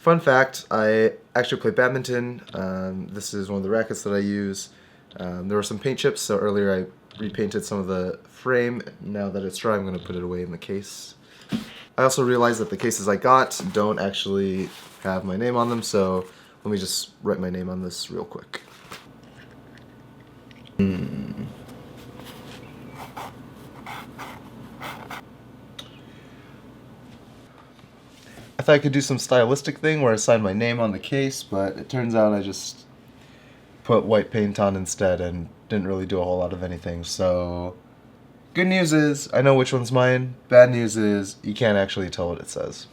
Fun fact, I actually play badminton. This is one of the rackets that I use. There were some paint chips, so earlier I repainted some of the frame. Now that it's dry, I'm going to put it away in the case. I also realized that the cases I got don't actually have my name on them, so let me just write my name on this real quick. I thought I could do some stylistic thing where I sign my name on the case, but it turns out I just put white paint on instead and didn't really do a whole lot of anything. So good news is I know which one's mine. Bad news is you can't actually tell what it says.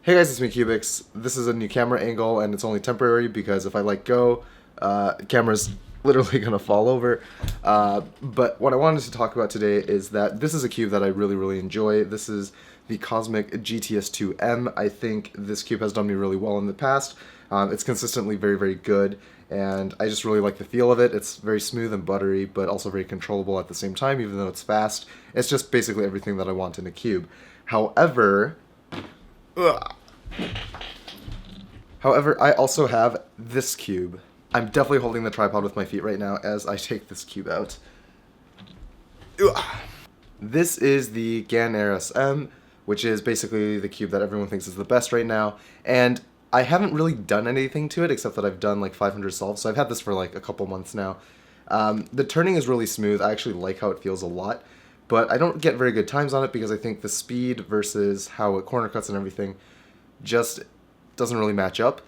Hey guys, it's me cyoubx. This is a new camera angle and it's only temporary because if I let go, the camera's literally gonna fall over. But what I wanted to talk about today is that this is a cube that I really enjoy. This is the cyoubx GTS2M. I think this cube has done me really well in the past. It's consistently very good, and I just really like the feel of it. It's very smooth and buttery, but also very controllable at the same time, even though it's fast. It's just basically everything that I want in a cube. However, I also have this cube. I'm definitely holding the tripod with my feet right now as I take this cube out. This is the GAN RSM, which is basically the cube that everyone thinks is the best right now, and I haven't really done anything to it except that I've done like 500 solves, so I've had this for like a couple months now. The turning is really smooth. I actually like how it feels a lot, but I don't get very good times on it because I think the speed versus how it corner cuts and everything just doesn't really match up.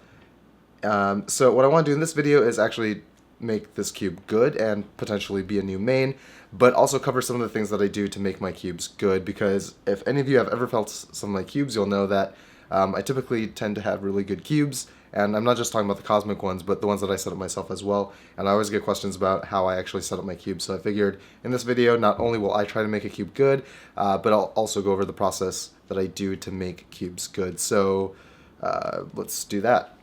So what I want to do in this video is actually make this cube good and potentially be a new main, but also cover some of the things that I do to make my cubes good, because if any of you have ever felt some of my cubes, you'll know that I typically tend to have really good cubes, and I'm not just talking about the cosmic ones, but the ones that I set up myself as well, and I always get questions about how I actually set up my cubes, so I figured in this video not only will I try to make a cube good, but I'll also go over the process that I do to make cubes good. So let's do that.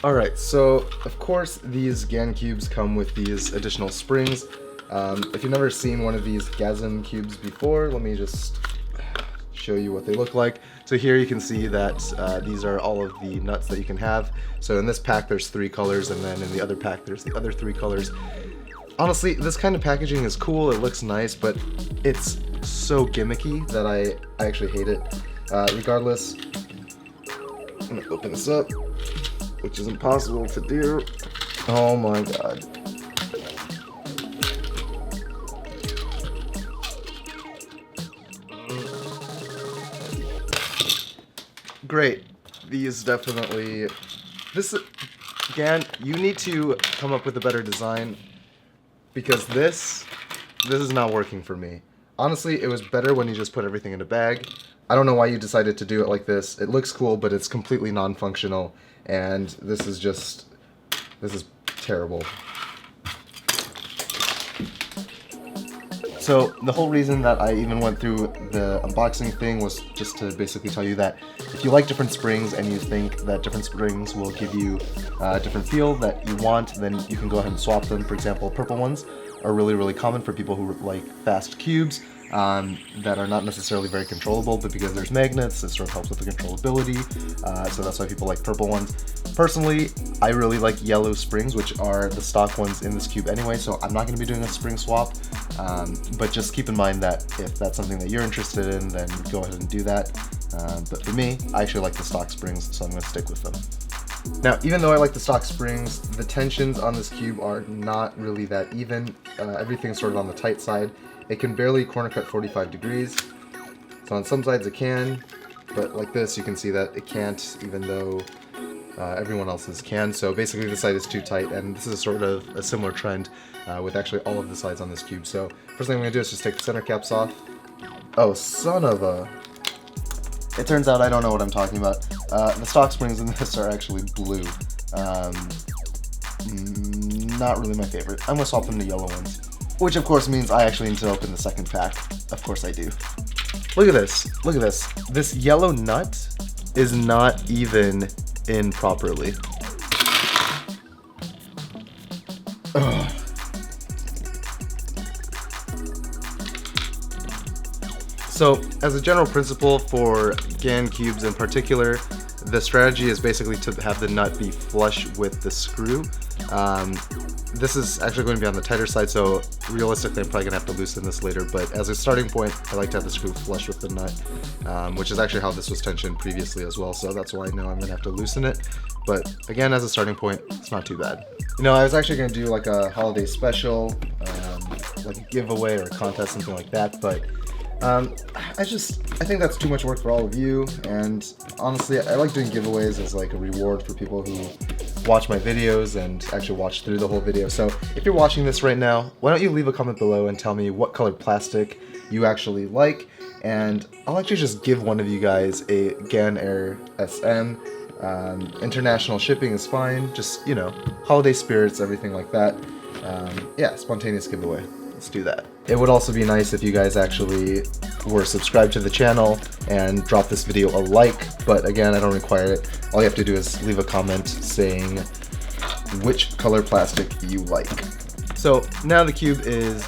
Alright, so of course these GAN cubes come with these additional springs. If you've never seen one of these GASM cubes before, let me just show you what they look like. So here you can see that these are all of the nuts that you can have. So in this pack there's 3 colors, and then in the other pack there's the other 3 colors. Honestly, this kind of packaging is cool, it looks nice, but it's so gimmicky that I actually hate it. Regardless, I'm gonna open this up, which is impossible to do. Oh my god. Great. These definitely... GAN, you need to come up with a better design, because this is not working for me. Honestly, it was better when you just put everything in a bag. I don't know why you decided to do it like this. It looks cool, but it's completely non-functional, and this is terrible. So the whole reason that I even went through the unboxing thing was just to basically tell you that if you like different springs and you think that different springs will give you a different feel that you want, then you can go ahead and swap them. For example, purple ones are really common for people who like fast cubes that are not necessarily very controllable, but because there's magnets, it sort of helps with the controllability, so that's why people like purple ones. Personally, I really like yellow springs, which are the stock ones in this cube anyway, so I'm not going to be doing a spring swap, but just keep in mind that if that's something that you're interested in, then go ahead and do that. But for me, I actually like the stock springs, so I'm going to stick with them. Now, even though I like the stock springs, the tensions on this cube are not really that even. Everything's sort of on the tight side. It can barely corner cut 45 degrees. So on some sides it can, but like this you can see that it can't, even though everyone else's can. So basically the side is too tight, and this is sort of a similar trend with actually all of the sides on this cube. So first thing I'm going to do is just take the center caps off. Oh, son of a... It turns out I don't know what I'm talking about. The stock springs in this are actually blue. Not really my favorite. I'm going to swap them to yellow ones. Which of course means I actually need to open the second pack. Of course I do. Look at this. Look at this. This yellow nut is not even in properly. So as a general principle for GAN cubes in particular, the strategy is basically to have the nut be flush with the screw. This is actually going to be on the tighter side, so realistically I'm probably going to have to loosen this later, but as a starting point, I like to have the screw flush with the nut, which is actually how this was tensioned previously as well, so that's why I know I'm going to have to loosen it. But again, as a starting point, it's not too bad. You know, I was actually going to do like a holiday special, like a giveaway or a contest, something like that, but I think that's too much work for all of you, and honestly, I like doing giveaways as like a reward for people who watch my videos and actually watch through the whole video. So if you're watching this right now, why don't you leave a comment below and tell me what colored plastic you actually like, and I'll actually just give one of you guys a GAN Air SM. International shipping is fine, just, you know, holiday spirits, everything like that. Yeah, spontaneous giveaway. Let's do that. It would also be nice if you guys actually were subscribed to the channel and drop this video a like, but again, I don't require it. All you have to do is leave a comment saying which color plastic you like. So now the cube is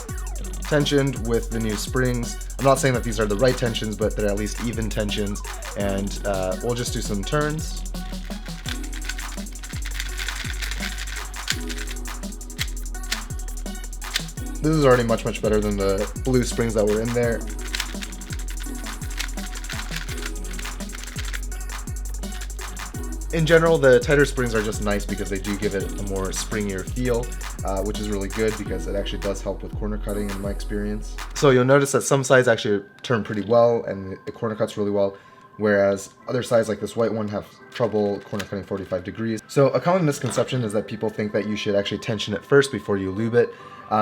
tensioned with the new springs. I'm not saying that these are the right tensions, but they're at least even tensions, and we'll just do some turns. This is already much better than the blue springs that were in there. In general, the tighter springs are just nice because they do give it a more springier feel, which is really good because it actually does help with corner cutting in my experience. So you'll notice that some sides actually turn pretty well and it corner cuts really well, whereas other sides like this white one have trouble corner cutting 45 degrees. So a common misconception is that people think that you should actually tension it first before you lube it.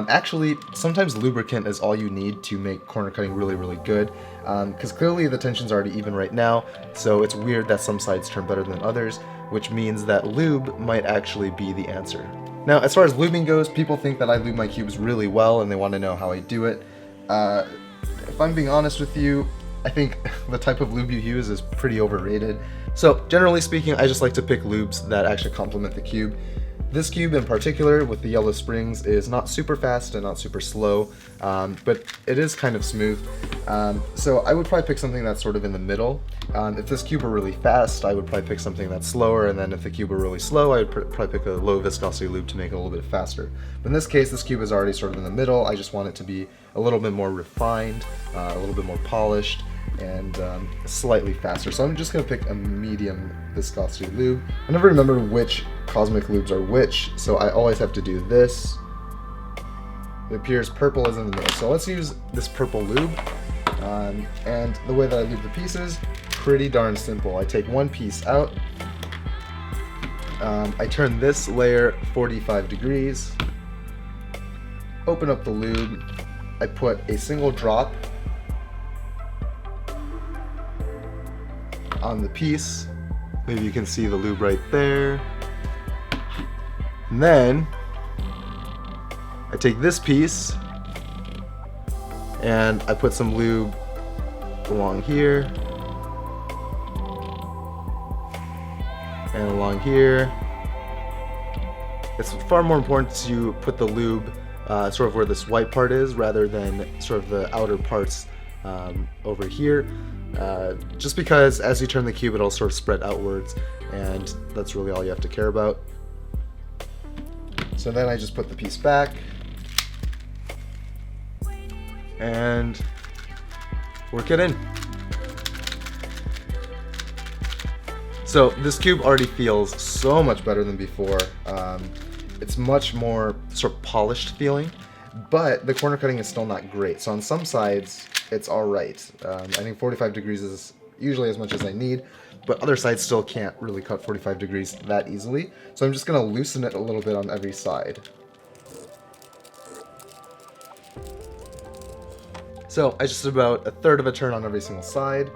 Actually, sometimes lubricant is all you need to make corner cutting really good, because clearly the tension's already even right now, so it's weird that some sides turn better than others, which means that lube might actually be the answer. Now, as far as lubing goes, people think that I lube my cubes really well and they want to know how I do it. If I'm being honest with you, I think the type of lube you use is pretty overrated. So generally speaking, I just like to pick lubes that actually complement the cube. This cube in particular with the yellow springs is not super fast and not super slow, but it is kind of smooth. So I would probably pick something that's sort of in the middle. If this cube were really fast, I would probably pick something that's slower, and then if the cube were really slow, I would probably pick a low viscosity lube to make it a little bit faster. But in this case, this cube is already sort of in the middle. I just want it to be a little bit more refined, a little bit more polished, and slightly faster. So I'm just going to pick a medium viscosity lube. I never remember which cosmic lubes are which, so I always have to do this. It appears purple is in the middle, so let's use this purple lube. And the way that I lube the pieces, pretty darn simple. I take one piece out, I turn this layer 45 degrees, open up the lube, I put a single drop on the piece. Maybe you can see the lube right there. And then I take this piece and I put some lube along here and along here. It's far more important to put the lube sort of where this white part is rather than sort of the outer parts over here. Just because as you turn the cube, it'll sort of spread outwards, and that's really all you have to care about. So then I just put the piece back and work it in. So this cube already feels so much better than before. It's much more sort of polished feeling, but the corner cutting is still not great. So on some sides, it's all right. I think 45 degrees is usually as much as I need, but other sides still can't really cut 45 degrees that easily. So I'm just gonna loosen it a little bit on every side. So I just did about a third of a turn on every single side,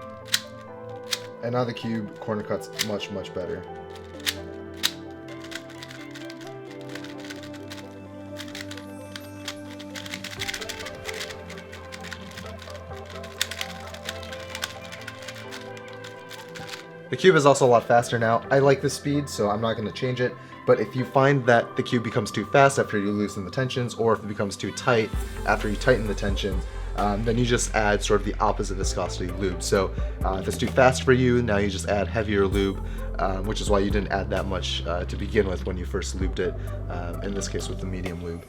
and now the cube corner cuts much better. The cube is also a lot faster now. I like the speed, so I'm not going to change it. But if you find that the cube becomes too fast after you loosen the tensions, or if it becomes too tight after you tighten the tensions, then you just add sort of the opposite viscosity lube. So if it's too fast for you, now you just add heavier lube, which is why you didn't add that much to begin with when you first lubed it, in this case with the medium lube.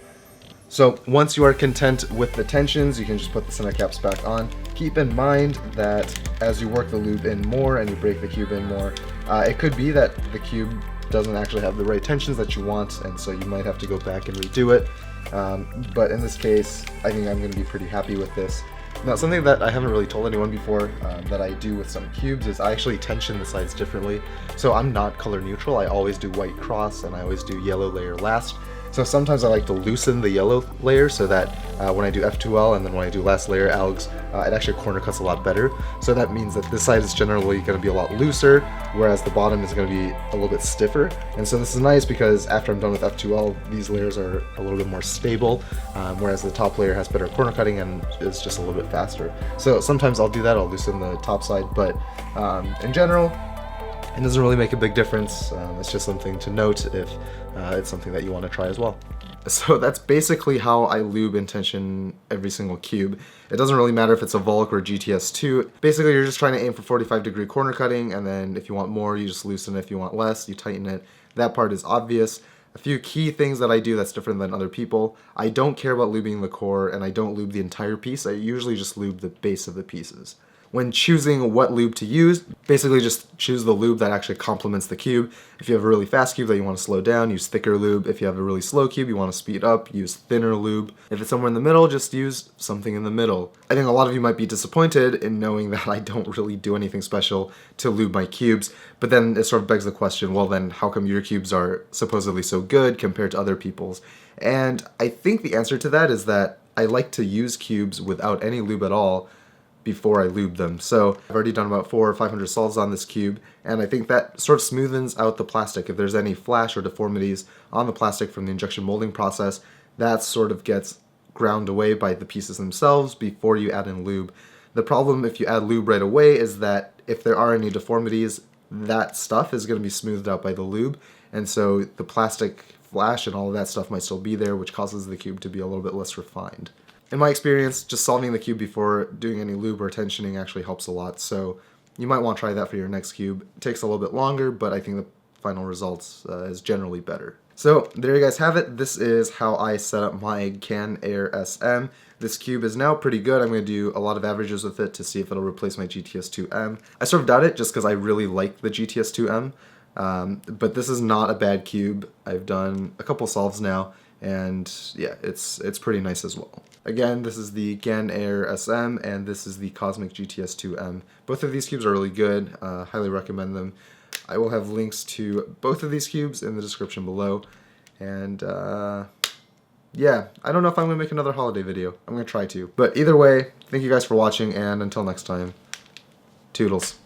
So once you are content with the tensions, you can just put the center caps back on. Keep in mind that as you work the lube in more and you break the cube in more, it could be that the cube doesn't actually have the right tensions that you want, and so you might have to go back and redo it. But in this case, I think I'm going to be pretty happy with this. Now, something that I haven't really told anyone before that I do with some cubes is I actually tension the sides differently. So I'm not color neutral. I always do white cross and I always do yellow layer last. So sometimes I like to loosen the yellow layer so that when I do F2L and then when I do last layer ALGs, it actually corner cuts a lot better. So that means that this side is generally going to be a lot looser, whereas the bottom is going to be a little bit stiffer. And so this is nice because after I'm done with F2L, these layers are a little bit more stable, whereas the top layer has better corner cutting and is just a little bit faster. So sometimes I'll do that, I'll loosen the top side, but in general, it doesn't really make a big difference. It's just something to note if it's something that you want to try as well. So that's basically how I lube and tension every single cube. It doesn't really matter if it's a Volk or GTS2. Basically, you're just trying to aim for 45-degree corner cutting, and then if you want more, you just loosen it. If you want less, you tighten it. That part is obvious. A few key things that I do that's different than other people. I don't care about lubing the core, and I don't lube the entire piece. I usually just lube the base of the pieces. When choosing what lube to use, basically just choose the lube that actually complements the cube. If you have a really fast cube that you want to slow down, use thicker lube. If you have a really slow cube you want to speed up, use thinner lube. If it's somewhere in the middle, just use something in the middle. I think a lot of you might be disappointed in knowing that I don't really do anything special to lube my cubes, but then it sort of begs the question, well then how come your cubes are supposedly so good compared to other people's? And I think the answer to that is that I like to use cubes without any lube at all before I lube them. So I've already done about 400 or 500 solves on this cube, and I think that sort of smoothens out the plastic. If there's any flash or deformities on the plastic from the injection molding process, that sort of gets ground away by the pieces themselves before you add in lube. The problem if you add lube right away is that if there are any deformities, that stuff is going to be smoothed out by the lube, and so the plastic flash and all of that stuff might still be there, which causes the cube to be a little bit less refined. In my experience, just solving the cube before doing any lube or tensioning actually helps a lot, so you might want to try that for your next cube. It takes a little bit longer, but I think the final results is generally better. So there you guys have it. This is how I set up my GAN-AIR SM. This cube is now pretty good. I'm going to do a lot of averages with it to see if it'll replace my GTS2M. I sort of doubt it just because I really like the GTS2M, but this is not a bad cube. I've done a couple solves now, and yeah, it's pretty nice as well. Again, this is the GAN-AIR SM, and this is the Cosmic GTS2M. Both of these cubes are really good. Highly recommend them. I will have links to both of these cubes in the description below. And yeah, I don't know if I'm going to make another holiday video. I'm going to try to. But either way, thank you guys for watching, and until next time, toodles.